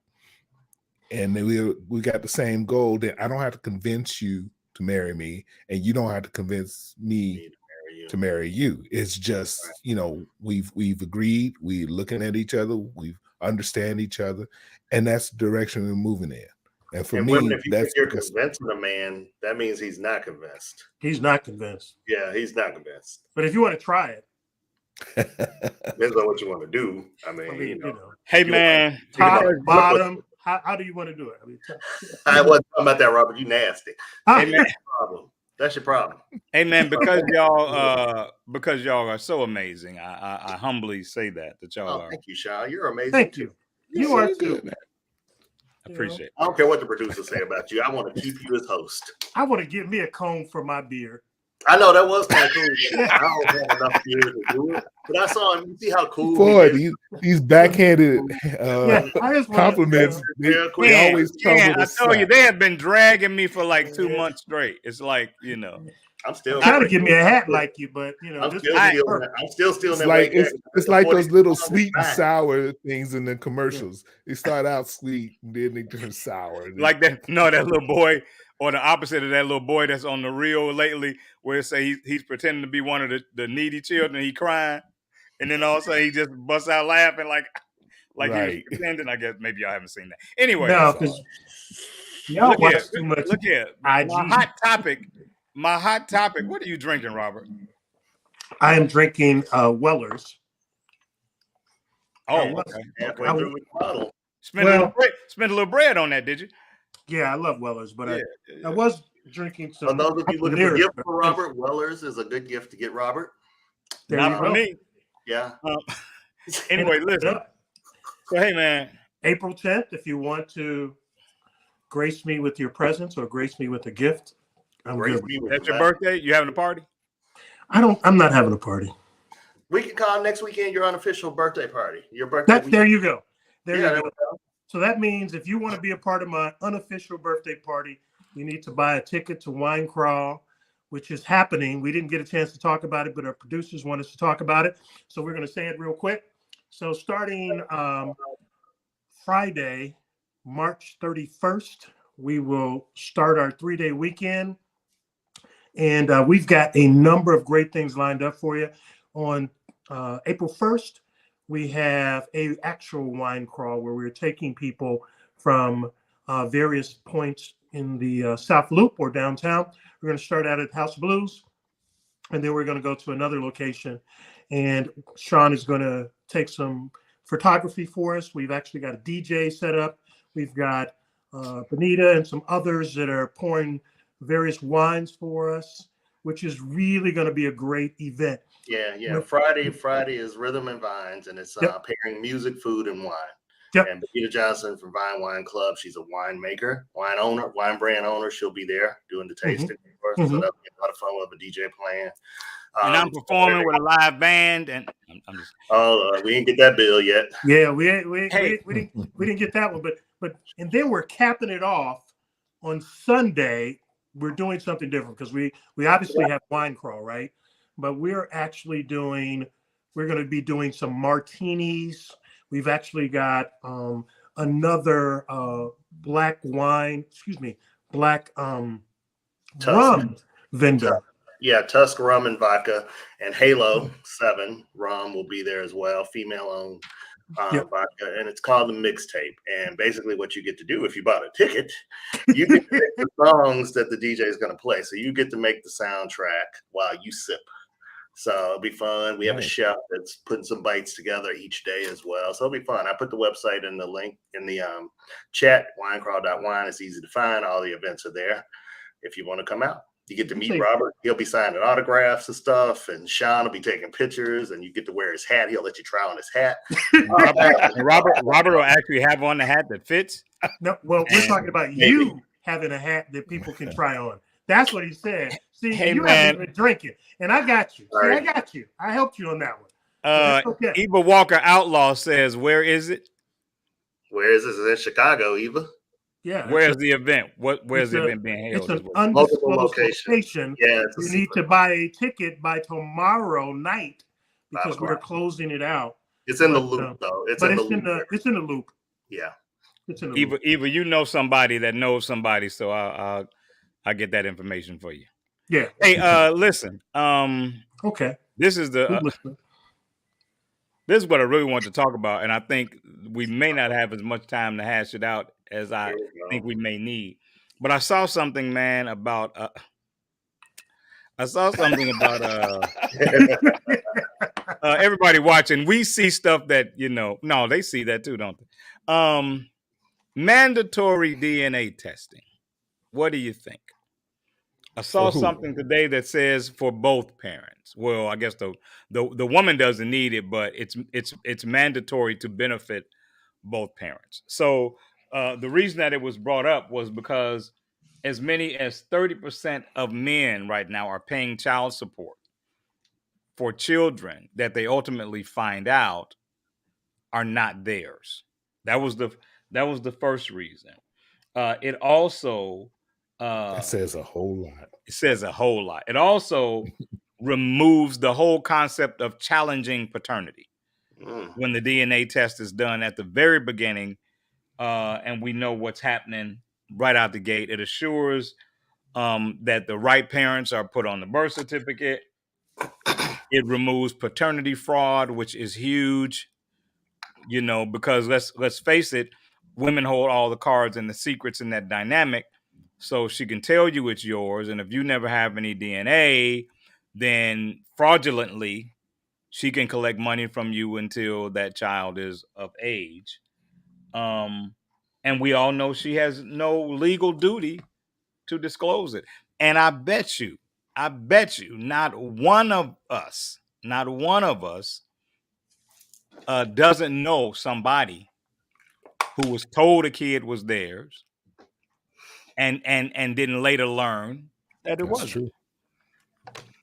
and we got the same goal, then I don't have to convince you to marry me, and you don't have to convince me to marry you. It's just, you know, we've agreed, we're looking at each other, we understand each other, and that's the direction we're moving in. And for me, if you think you're convincing a man, that means he's not convinced. He's not convinced. Yeah, he's not convinced. But if you want to try it, depends on what you want to do. I mean, you know. Hey man, top, bottom. How do you want to do it? I mean, I wasn't talking about that, Robert. You nasty. Hey man, that's your problem. Hey man, because y'all are so amazing. I humbly say that y'all are. Thank you, Sean. You're amazing. Thank you. You are too. I appreciate it. I don't care what the producers say about you. I want to keep you as host. I want to get me a comb for my beard. I know that was kind of cool. I don't have enough years to do it, but I saw him. You see how cool Floyd, these backhanded compliments. They always I told you, they have been dragging me for like 2 months straight. It's like, you know, I'm still trying to give me a hat like you, but you know, I'm still stealing that. Like it's like those little sweet and sour things in the commercials. They start out sweet and then they turn sour. Like that. No, that little boy. Or the opposite of that little boy that's on the reel lately, where it say he's pretending to be one of the needy children, he crying, and then all of a sudden he just busts out laughing like right. He was pretending. I guess maybe y'all haven't seen that. Anyway, no, because y'all watch too much. Look here, my hot topic. What are you drinking, Robert? I am drinking Weller's. Oh, okay. Spent a little bread on that, did you? Yeah, I love Weller's, but I was drinking some. For those of you looking for a gift for Robert, Weller's is a good gift to get Robert. Not for me. Yeah. Anyway, listen. So, hey, man. April 10th, if you want to grace me with your presence or grace me with a gift, I'm good. That's your birthday? You having a party? I'm not having a party. We can call next weekend your unofficial birthday party. Your birthday. There you go. There you go. So that means if you want to be a part of my unofficial birthday party, you need to buy a ticket to Wine Crawl, which is happening. We didn't get a chance to talk about it, but our producers want us to talk about it. So we're going to say it real quick. So starting Friday, March 31st, we will start our 3-day weekend. And we've got a number of great things lined up for you. On April 1st, we have a actual wine crawl where we're taking people from various points in the South Loop or downtown. We're going to start out at House Blues, and then we're going to go to another location. And Sean is going to take some photography for us. We've actually got a DJ set up. We've got Benita and some others that are pouring various wines for us, which is really going to be a great event. Yeah. Friday is Rhythm and Vines, and it's pairing music, food, and wine. Yep. And Benita Johnson from Vine Wine Club, she's a winemaker, wine brand owner. She'll be there doing the tasting. So that'll be a lot of fun with a DJ playing. And I'm performing with a live band, and I'm just. We didn't get that bill yet. Yeah, we didn't get that one, but and then we're capping it off on Sunday. We're doing something different because we obviously have Wine Crawl, right? But we're going to be doing some martinis. We've actually got another black rum vendor. Yeah, Tusk Rum and Vodka, and Halo 7 Rum will be there as well, female-owned vodka, and it's called the Mixtape. And basically what you get to do if you bought a ticket, you get to pick the songs that the DJ is going to play. So you get to make the soundtrack while you sip. So it'll be fun. We have a chef that's putting some bites together each day as well. So it'll be fun. I put the website in the link in the chat, winecrawl.wine. It's easy to find. All the events are there if you want to come out. You get to meet Robert. He'll be signing autographs and stuff, and Sean will be taking pictures, and you get to wear his hat. He'll let you try on his hat. Robert will actually have on the hat that fits. No, well, we're talking about you having a hat that people can try on. That's what he said. See, you haven't been drinking, and I got you. See, I got you. I helped you on that one. That's okay. Eva Walker Outlaw says, "Where is it? Where is this? It's in Chicago, Eva. Yeah. Where's the event? Where's the it's event being It's held? an Multiple undisclosed locations. location. Yeah, it's a You need secret. to buy a ticket by tomorrow night because 5 we're o'clock. closing it out. It's in the But, loop, though. It's But in the it's in loop. the it's in the loop. Yeah. It's in the loop. Eva, you know somebody that knows somebody, so I'll get that information for you. Yeah. Hey, listen. Okay. This is Good listening. this is what I really want to talk about, and I think we may not have as much time to hash it out as I Here we go. think we may need. But I saw something, man, about everybody watching. We see stuff that no, they see that too, don't they? Mandatory DNA testing. What do you think? I saw For who? something today that says for both parents. Well, I guess the woman doesn't need it, but it's mandatory to benefit both parents. So the reason that it was brought up was because as many as 30% of men right now are paying child support for children that they ultimately find out are not theirs. That was the first reason. It also That says a whole lot. It says a whole lot. It also removes the whole concept of challenging paternity when the DNA test is done at the very beginning, and we know what's happening right out the gate. It assures that the right parents are put on the birth certificate. It removes paternity fraud, which is huge, because let's face it, women hold all the cards and the secrets in that dynamic. So she can tell you it's yours, and if you never have any DNA, then fraudulently she can collect money from you until that child is of age. And we all know she has no legal duty to disclose it. And I bet you, not one of us doesn't know somebody who was told a kid was theirs and didn't later learn that it wasn't. True.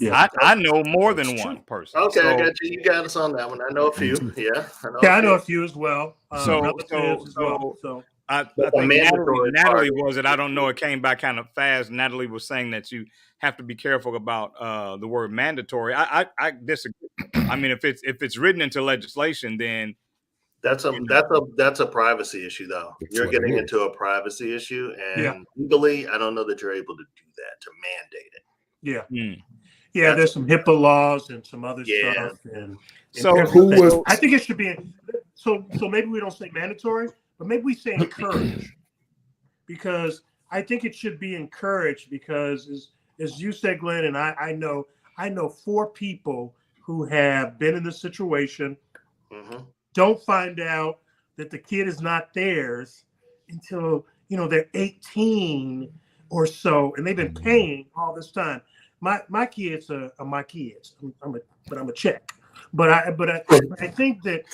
Yeah. I know more than That's one true. person. Okay, I So, got you. You got us on that one. I know a few. Yeah, I know a few as well. So- Relatives as well. So I But the think mandatory Natalie part- was it. I don't know. It came back kind of fast. Natalie was saying that you have to be careful about the word mandatory. I disagree. I mean, if it's written into legislation, then that's a privacy issue, though. That's You're what it getting is. into a privacy issue, and Yeah. legally, I don't know that you're able to do that, to mandate it. yeah. hmm. Yeah, there's some HIPAA laws and some other Yeah. stuff. And So who everything. was- I think it should be so maybe we don't say mandatory, but maybe we say encourage. Because I think it should be encouraged because as you said, Glenn, and I know 4 people who have been in this situation, don't find out that the kid is not theirs until they're 18 or so, and they've been paying all this time. My kids are my kids. But I'm a check. But I think that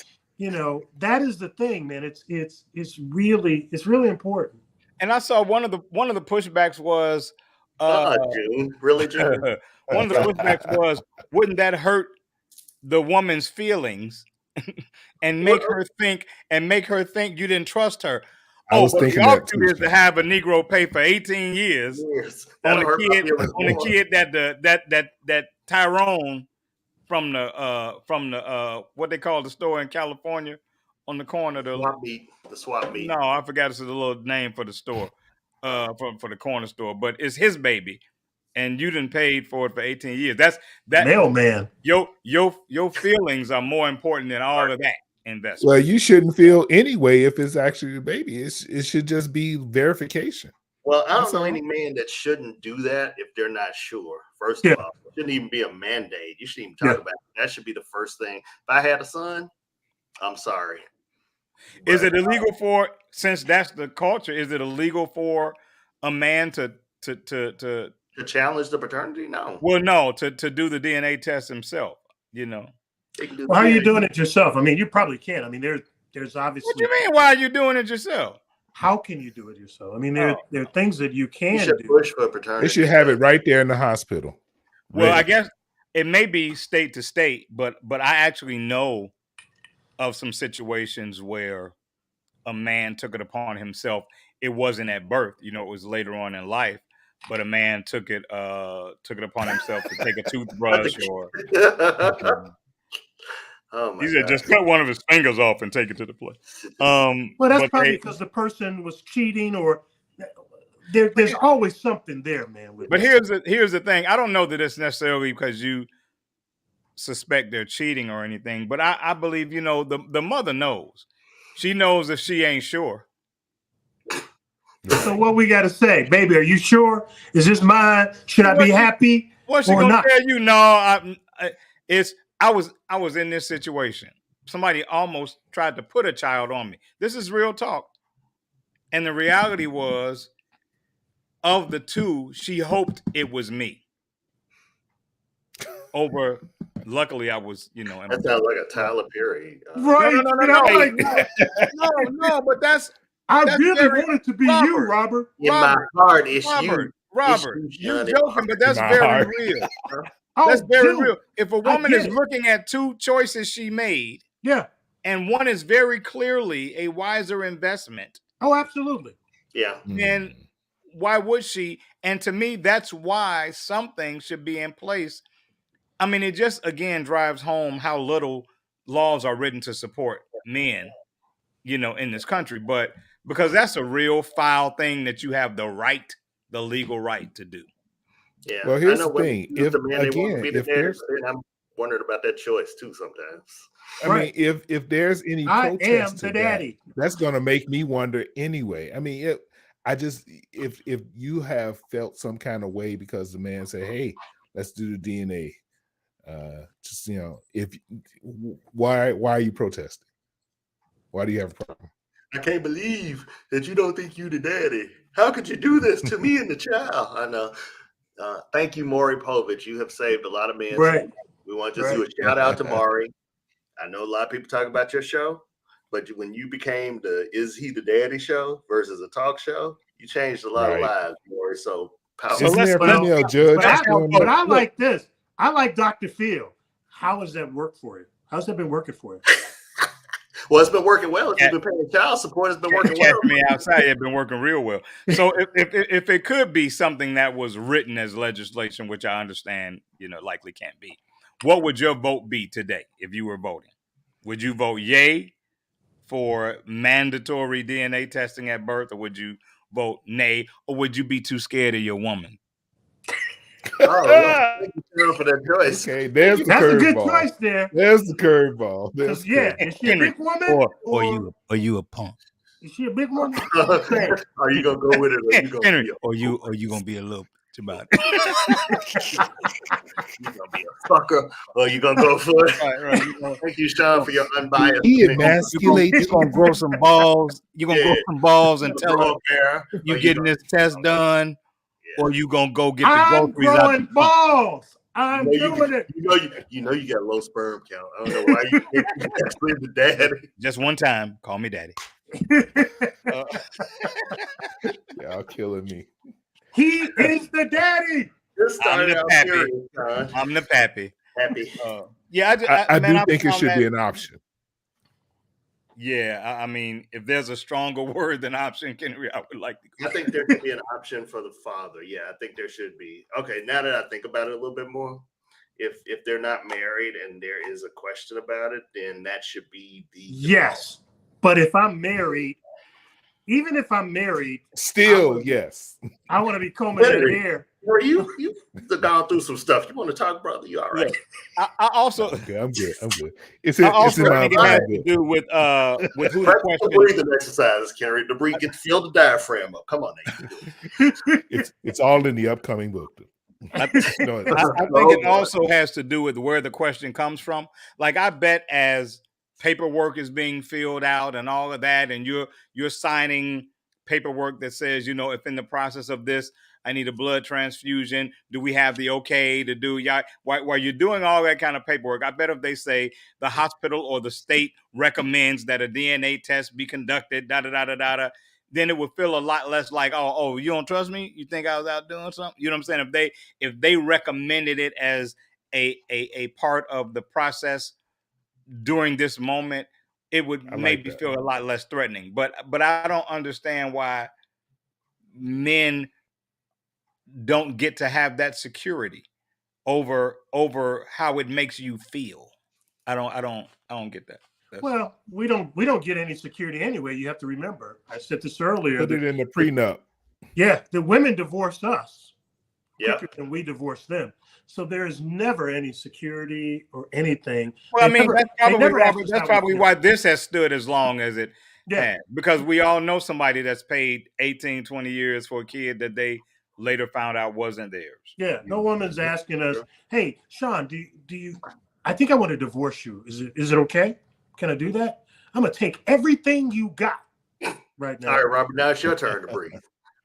that is the thing, man. It's really important. And I saw one of the pushbacks was June, really, June? one of the pushbacks was, wouldn't that hurt the woman's feelings and make her think you didn't trust her? I was but thinking the that too, alternative is to have a Negro pay for 18 years on a kid that Tyrone from the what they call the store in California on the corner. The swap meet. No, I forgot it's a little name for the store, for the corner store, but it's his baby, and you didn't paid for it for 18 years. That Mailman. Your feelings are more important than all of that investment. Well, you shouldn't feel anyway if it's actually your baby. It should just be verification. Well, I don't That's know all. any man that shouldn't do that if they're not sure. First of all, it shouldn't even be a mandate. You shouldn't even talk about it. That should be the first thing. If I had a son, I'm sorry. Is it illegal for, since that's the culture, is it illegal for a man to challenge the paternity? No. Well, no, to do the DNA test himself, Well, how are you doing it yourself? I mean, you probably can. I mean, there's obviously. What do you mean? Why are you doing it yourself? How can you do it yourself? I mean, there are things that you can do. do. Push for paternity. They should have it right there in the hospital. Well, Ready. I guess it may be state to state, but I actually know of some situations where a man took it upon himself. It wasn't at birth, it was later on in life, but a man took it upon himself to take a toothbrush or Oh my he said God. just cut one of his fingers off and take it to the place. Well, that's probably because the person was cheating, or there's always something there, man. But here's the thing. I don't know that it's necessarily because you suspect they're cheating or anything, but I believe, the mother knows. She knows if she ain't sure. So what we got to say, baby, are you sure? Is this mine? Should I be happy What's she or gonna not? tell you? No, I was in this situation. Somebody almost tried to put a child on me. This is real talk. And the reality was, of the two, she hoped it was me. Luckily I was, that sounds like a Tyler Perry. Right. No, but that's really wanted to be you, Robert. In my heart, it's Robert, you. Robert, It's you're Johnny. joking, but that's My very heart. real. Oh, That's very dude. real. If a woman is get it. looking at two choices she made, Yeah. and one is very clearly a wiser investment, Oh, absolutely. Yeah. then why would she? And to me, that's why something should be in place. I mean, it just again drives home how little laws are written to support men, in this country. But because that's a real foul thing that you have the legal right to do. Yeah. Well, here's I know the thing. If the man they want to Again, be the if dad, there's, I'm wondering about that choice too sometimes. I mean, if there's any I am protest the to daddy. that's going to make me wonder anyway. I mean, if you have felt some kind of way because the man said, "Hey, let's do the DNA," why are you protesting? Why do you have a problem? I can't believe that you don't think you the daddy. How could you do this to me and the child? I know. Thank you, Maury Povich. You have saved a lot of men. Right. We want to just do a shout out to Maury. I know a lot of people talk about your show, but when you became the Is He the Daddy show versus a talk show, you changed a lot of lives, Maury. So Isn't there a female judge? But I like this. I like Dr. Phil. How has that worked for you? How's that been working for you? Well, it's been working well. If you've been paying child support, it's been working well. Me outside, it's been working real well. So if it could be something that was written as legislation, which I understand, likely can't be, what would your vote be today if you were voting? Would you vote yay for mandatory DNA testing at birth, or would you vote nay, or would you be too scared of your woman? Oh, thank you for that choice. Okay, there's the That's a good curveball. choice there. There's the curveball. Is she a big woman? Or you a punk? Is she a big woman? Are you gonna go with it, or you gonna Henry, be or you gonna be a little bitch about it? You gonna be a fucker, or you gonna go for it? Right. Thank you, Sean, for your unbiased. He emasculates. You're gonna grow some balls. You're gonna grow some balls and tell her you getting this test done. Or you gonna go get the groceries out? I'm growing balls. I'm doing it. You got low sperm count. I don't know why you leave the daddy. Just one time, call me daddy. Y'all killing me. He is the daddy. I'm the pappy. I'm the pappy. Happy. I do think it should be an option. Yeah, I mean, if there's a stronger word than option, Kenery, I would like to go. I think there could be an option for the father. Yeah, I think there should be. Okay, now that I think about it a little bit more, if they're not married and there is a question about it, then that should be the yes. But if I'm married, even if I'm married, still yes, I want to be combing that hair. You've gone through some stuff. You want to talk, brother? You all right? Yeah. I also, okay, I'm good. It's in my mind. It has to do with who the question. Breathing exercises, Kenery. Feel the diaphragm up. Come on, it's all in the upcoming book. I think it also has to do with where the question comes from. Like, I bet as paperwork is being filled out and all of that, and you're signing paperwork that says, if in the process of this, I need a blood transfusion, do we have the okay to do? While you're doing all that kind of paperwork, I bet if they say the hospital or the state recommends that a DNA test be conducted, then it would feel a lot less like, oh, you don't trust me? You think I was out doing something? You know what I'm saying? If they recommended it as a part of the process during this moment, it would maybe feel a lot less threatening. But I don't understand why men don't get to have that security over how it makes you feel. I don't get that. Well, we don't get any security anyway. You have to remember. I said this earlier. Put it in the prenup. Yeah, the women divorce us Yeah. quicker than we divorce them. So there is never any security or anything. Well, I mean, that's probably why this has stood as long as it has. Because we all know somebody that's paid 18, 20 years for a kid that they later found out wasn't theirs. Yeah, no woman's asking us, hey, Sean, do you I think I want to divorce you. Is it okay? Can I do that? I'm going to take everything you got right now. All right, Robert, now it's your turn to breathe.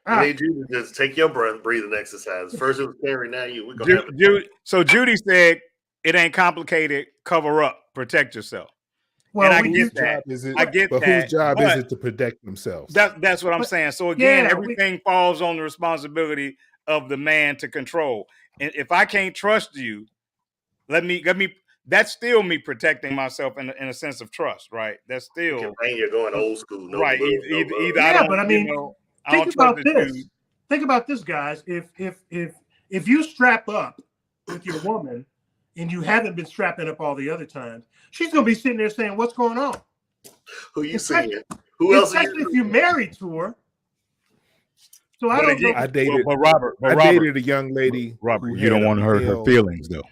I need you to just take your breathing exercise. First it was Kenery, now you. We're gonna So Judy said, it ain't complicated. Cover up. Protect yourself. Well, and I get that. I get that. But whose job is it to protect themselves? That's what I'm saying. So again, everything falls on the responsibility of the man to control. And if I can't trust you, let me. That's still me protecting myself in a sense of trust, right? That's still. You're going old school, right? Either I don't. But I mean, think about this. Think about this, guys. If you strap up with your woman and you haven't been strapping up all the other times, she's gonna be sitting there saying, "What's going on?" Who you seeing? Who else? Especially if you're married to her. So I don't know. I dated, Robert, I dated a young lady. Robert, you don't want to hurt her feelings, though.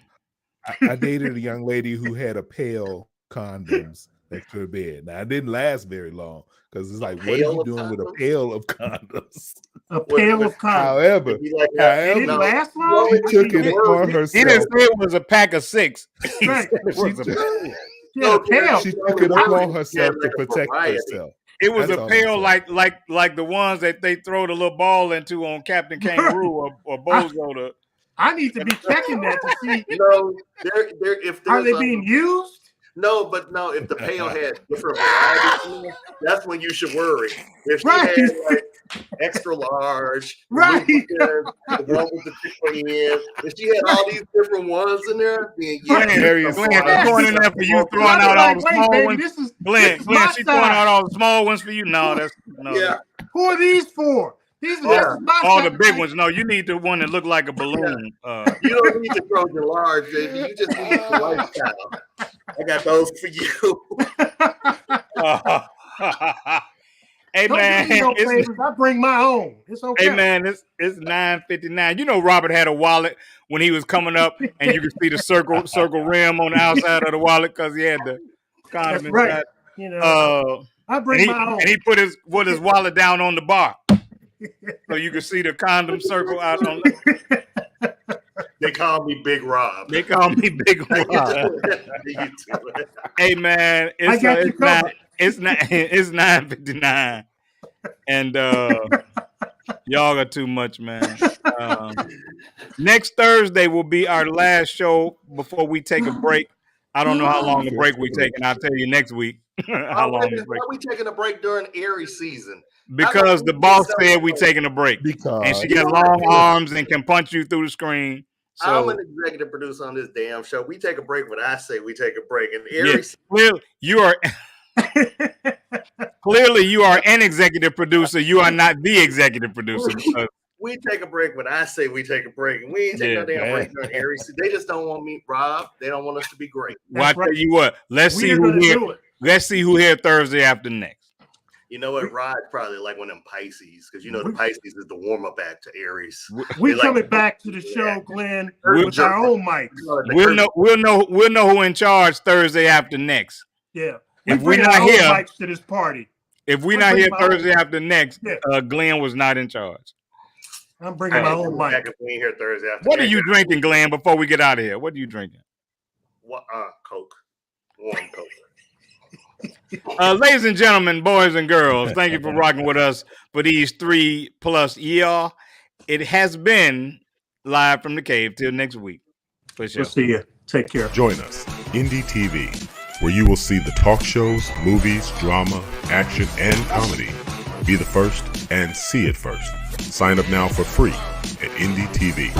I dated a young lady who had a pail condoms next to her bed. Now, it didn't last very long because it's like, what are you doing with a pail of condoms? A pail of condoms. However, it didn't last long. She took it upon herself. He didn't say it was a pack of 6. Right. She took it upon herself to protect herself. It was a pail like the ones that they throw the little ball into on Captain Kangaroo or Bozo. I need to be checking that to see. Are they being used? No, but no. If the pail had different varieties, that's when you should worry. If she had like extra large, right, the one with the different end, if she had all these different ones in there, then Glenn, going in there for you throwing out all the small ones. Glenn, she throwing out all the small ones for you. No, that's no. Yeah. Who are these for? These are all the big ones. No, you need the one that look like a balloon. You don't need to throw the large, baby. You just need the lifestyle. I got those for you. Hey man, I bring my own. It's okay. Hey man, it's 9:59. You know, Robert had a wallet when he was coming up, and you could see the circle rim on the outside of the wallet because he had the condom inside. Right. You know, I bring my own. And he put his wallet down on the bar. So you can see the condom circle out on. They call me Big Rob. Hey man, it's 9:59, and y'all are too much, man. Next Thursday will be our last show before we take a break. I don't know how long the break we're taking. I'll tell you next week how long the break. Why are we taking a break during Aries season? Because the boss said we're taking a break. And she got long arms and can punch you through the screen. So, I'm an executive producer on this damn show. We take a break when I say we take a break. And Aries, clearly you are an executive producer. You are not the executive producer. We take a break when I say we take a break, and we ain't taking no damn break during Aries. They just don't want me, Rob. They don't want us to be great. Well, I tell you what. Let's see who here Thursday after next. You know what? Rod's probably like one of them Pisces, because you know the Pisces is the warm-up act to Aries. We coming back to the show, Glenn, with our own mics. We'll know who in charge Thursday after next. Yeah. If we're not here mics to this party. If we're not here Thursday after next, Glenn was not in charge. I'm bringing my own mic. We ain't here Thursday after. What are you drinking, Glenn? Before we get out of here, what are you drinking? What? Coke. Warm Coke. Ladies and gentlemen, boys and girls, thank you for rocking with us for these 3+ years. It has been live from the cave. Till next week. For sure. We'll see you. Take care. Join us, Indie TV, where you will see the talk shows, movies, drama, action, and comedy. Be the first and see it first. Sign up now for free at Indie TV.